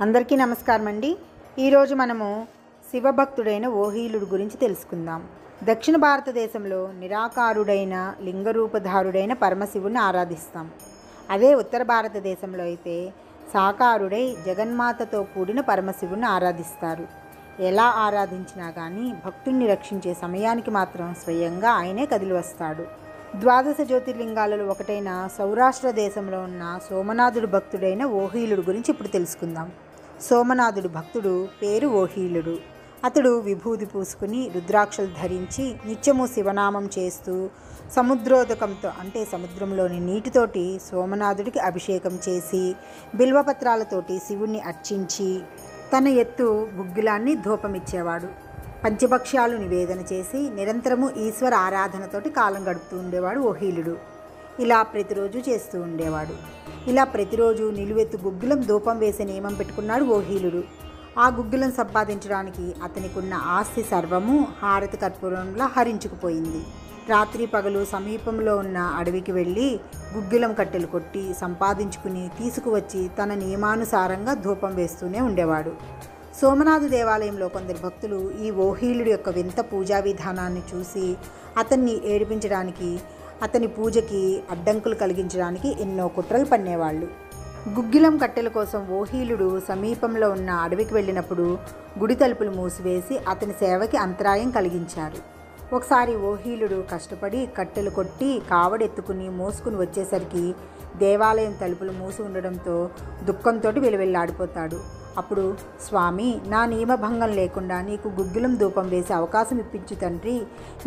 అందరికీ నమస్కారం అండి. ఈరోజు మనము శివభక్తుడైన ఓహీలుడు గురించి తెలుసుకుందాం. దక్షిణ భారతదేశంలో నిరాకారుడైన లింగరూపధారుడైన పరమశివుని ఆరాధిస్తాం. అదే ఉత్తర భారతదేశంలో అయితే సాకారుడై జగన్మాతతో కూడిన పరమశివుని ఆరాధిస్తారు. ఎలా ఆరాధించినా కానీ భక్తుణ్ణి రక్షించే సమయానికి మాత్రం స్వయంగా ఆయనే కదిలి వస్తాడు. ద్వాదశ జ్యోతిర్లింగాలలో ఒకటైన సౌరాష్ట్ర దేశంలో ఉన్న సోమనాథుడు భక్తుడైన ఓహీలుడు గురించి ఇప్పుడు తెలుసుకుందాం. సోమనాథుడు భక్తుడు పేరు ఓహీలుడు. అతడు విభూది పూసుకుని రుద్రాక్షలు ధరించి నిత్యము శివనామం చేస్తూ సముద్రోదకంతో అంటే సముద్రంలోని నీటితోటి సోమనాథుడికి అభిషేకం చేసి బిల్వపత్రాలతోటి శివుణ్ణి అర్చించి తన ఎత్తు గుగ్గిలాన్ని ధూపమిచ్చేవాడు. పంచభక్ష్యాలు నివేదన చేసి నిరంతరము ఈశ్వర ఆరాధనతోటి కాలం గడుపుతూ ఉండేవాడు ఓహీలుడు. ఇలా ప్రతిరోజు చేస్తూ ఉండేవాడు. ఇలా ప్రతిరోజు నిలువెత్తు గుగ్గిలం ధూపం వేసే నియమం పెట్టుకున్నాడు ఓహీలుడు. ఆ గుగ్గిలం సంపాదించడానికి అతనికి ఉన్న ఆస్తి సర్వము హారతి కర్పూరంలో హరించుకుపోయింది. రాత్రి పగలు సమీపంలో ఉన్న అడవికి వెళ్ళి గుగ్గిలం కట్టెలు కొట్టి సంపాదించుకుని తీసుకువచ్చి తన నియమానుసారంగా ధూపం వేస్తూనే ఉండేవాడు. సోమనాథ దేవాలయంలో కొందరు భక్తులు ఈ ఓహీలుడి యొక్క వింత పూజా విధానాన్ని చూసి అతన్ని ఏడిపించడానికి, అతని పూజకి అడ్డంకులు కలిగించడానికి ఎన్నో కుట్రలు పన్నేవాళ్ళు. గుగ్గిలం కట్టెల కోసం ఓహీలుడు సమీపంలో ఉన్న అడవికి వెళ్ళినప్పుడు గుడి తలుపులు మూసివేసి అతని సేవకి అంతరాయం కలిగించారు. ఒకసారి ఓహీలుడు కష్టపడి కట్టెలు కొట్టి కావడెత్తుకుని మోసుకుని వచ్చేసరికి దేవాలయం తలుపులు మూసి ఉండడంతో దుఃఖంతో విలువెల్లాడిపోతాడు. అప్పుడు, స్వామి, నా నియమభంగం లేకుండా నీకు గుగ్గిలం ధూపం వేసే అవకాశం ఇప్పించు తండ్రి,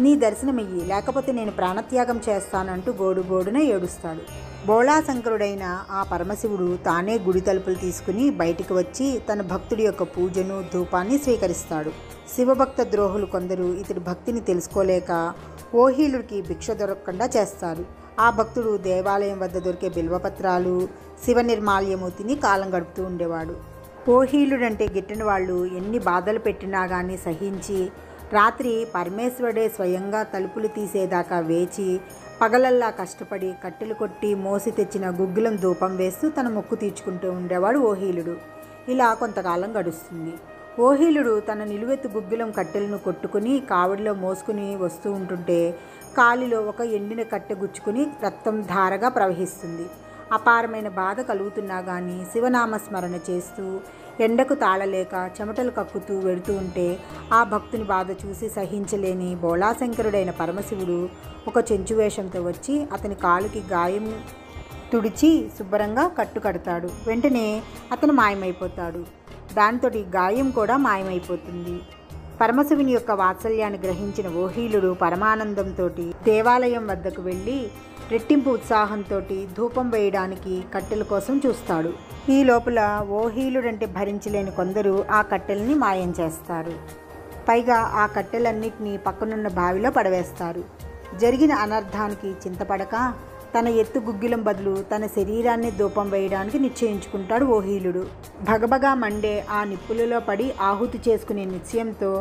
నీ దర్శనమియ్యి, లేకపోతే నేను ప్రాణత్యాగం చేస్తానంటూ గోడుగోడున ఏడుస్తాడు. బోళాశంకరుడైన ఆ పరమశివుడు తానే గుడి తలుపులు తీసుకుని బయటికి వచ్చి తన భక్తుడి యొక్క పూజను ధూపాన్ని స్వీకరిస్తాడు. శివభక్త ద్రోహులు కొందరు ఇతడి భక్తిని తెలుసుకోలేక ఓహీలుడికి భిక్ష దొరకకుండా చేస్తారు. ఆ భక్తుడు దేవాలయం వద్ద దొరికే బిల్వపత్రాలు, శివ నిర్మాల్యము తిని కాలం గడుపుతూ ఉండేవాడు. ఓహీలుడంటే గిట్టిన వాళ్ళు ఎన్ని బాధలు పెట్టినా కానీ సహించి రాత్రి పరమేశ్వరుడే స్వయంగా తలుపులు తీసేదాకా వేచి పగలల్లా కష్టపడి కట్టెలు కొట్టి మోసి తెచ్చిన గుగ్గిలం ధూపం వేస్తూ తన మొక్కు తీర్చుకుంటూ ఉండేవాడు ఓహీలుడు. ఇలా కొంతకాలం గడుస్తుంది. ఓహీలుడు తన నిలువెత్తు గుగ్గిలం కట్టెలను కొట్టుకుని కావడిలో మోసుకుని వస్తూ ఉంటుంటే కాలిలో ఒక ఎండిన కట్టె గుచ్చుకుని రక్తం ధారగా ప్రవహిస్తుంది. అపారమైన బాధ కలుగుతున్నా కానీ శివనామస్మరణ చేస్తూ ఎండకు తాళలేక చెమటలు కక్కుతూ వెడుతూ ఉంటే ఆ భక్తుని బాధ చూసి సహించలేని బోళాశంకరుడైన పరమశివుడు ఒక చెంచు వేషంతో వచ్చి అతని కాలుకి గాయం తుడిచి శుభ్రంగా కట్టుకడతాడు. వెంటనే అతను మాయమైపోతాడు. దాంతో గాయం కూడా మాయమైపోతుంది. పరమశివుని యొక్క వాత్సల్యాన్ని గ్రహించిన ఓహీలుడు పరమానందంతో దేవాలయం వద్దకు వెళ్ళి రెట్టింపు ఉత్సాహంతో ధూపం వేయడానికి కట్టెల కోసం చూస్తాడు. ఈ లోపల ఓహీలుడంటే భరించలేని కొందరు ఆ కట్టెల్ని మాయం చేస్తారు. పైగా ఆ కట్టెలన్నిటినీ పక్కనున్న బావిలో పడవేస్తారు. జరిగిన అనర్థానికి చింతపడక తన ఎత్తు గుగ్గిలం బదులు తన శరీరాన్ని ధూపం వేయడానికి నిశ్చయించుకుంటాడు ఓహీలుడు. భగభగా మండే ఆ నిప్పులలో పడి ఆహుతి చేసుకునే నిశ్చయంతో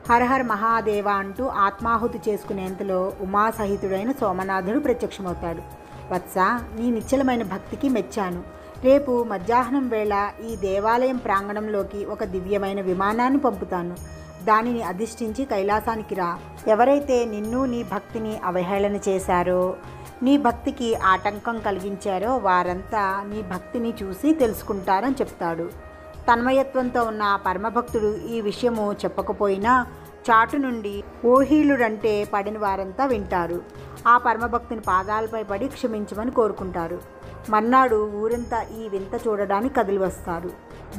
హరహర మహాదేవ అంటూ ఆత్మాహుతి చేసుకునేంతలో ఉమాసహితుడైన సోమనాథుడు ప్రత్యక్షమవుతాడు. వత్స, నీ నిశ్చలమైన భక్తికి మెచ్చాను. రేపు మధ్యాహ్నం వేళ ఈ దేవాలయం ప్రాంగణంలోకి ఒక దివ్యమైన విమానాన్ని పంపుతాను. దానిని అధిష్ఠించి కైలాసానికి రా. ఎవరైతే నిన్ను నీ భక్తిని అవహేళన చేశారో, నీ భక్తికి ఆటంకం కలిగించారో వారంతా నీ భక్తిని చూసి తెలుసుకుంటారని చెప్తాడు. తన్మయత్వంతో ఉన్న పరమభక్తుడు ఈ విషయము చెప్పకపోయినా చాటు నుండి ఓహీలుడంటే పడిన వారంతా వింటారు. ఆ పరమభక్తుని పాదాలపై పడి క్షమించమని కోరుకుంటారు. మర్నాడు ఊరంతా ఈ వింత చూడడానికి కదిలి వస్తారు.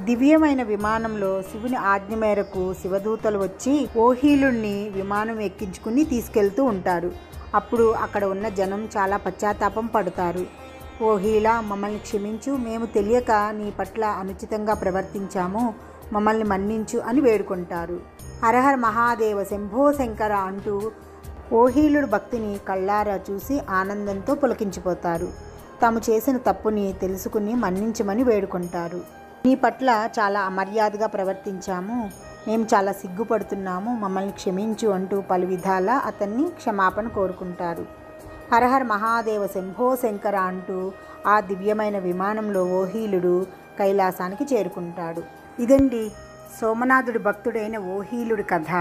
దివ్యమైన విమానంలో శివుని ఆజ్ఞ మేరకు శివదూతలు వచ్చి ఓహీలుడిని విమానం ఎక్కించుకుని తీసుకెళ్తూ ఉంటారు. అప్పుడు అక్కడ ఉన్న జనం చాలా పశ్చాత్తాపం పడతారు. ఓహీలా, మమ్మల్ని క్షమించు, మేము తెలియక నీ పట్ల అనుచితంగా ప్రవర్తించాము, మమ్మల్ని మన్నించు అని వేడుకుంటారు. హరహర మహాదేవ శంభో శంకర అంటూ ఓహీలుడు భక్తిని కళ్ళారా చూసి ఆనందంతో పులకించిపోతారు. తాము చేసిన తప్పుని తెలుసుకుని మన్నించమని వేడుకుంటారు. నీ పట్ల చాలా అమర్యాదగా ప్రవర్తించాము, మేము చాలా సిగ్గుపడుతున్నాము, మమ్మల్ని క్షమించు అంటూ పలు విధాలా అతన్ని క్షమాపణ కోరుకుంటారు. హరహర మహాదేవ శంభో శంకర అంటూ ఆ దివ్యమైన విమానంలో ఓహీలుడు కైలాసానికి చేరుకుంటాడు. ఇదండి సోమనాథుడి భక్తుడైన ఓహీలుడి కథ.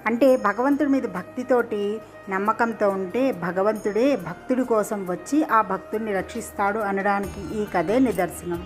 అంటే భగవంతుడి మీద భక్తితోటి నమ్మకంతో ఉంటే భగవంతుడే భక్తుడి కోసం వచ్చి ఆ భక్తుడిని రక్షిస్తాడు అనడానికి ఈ కథే నిదర్శనం.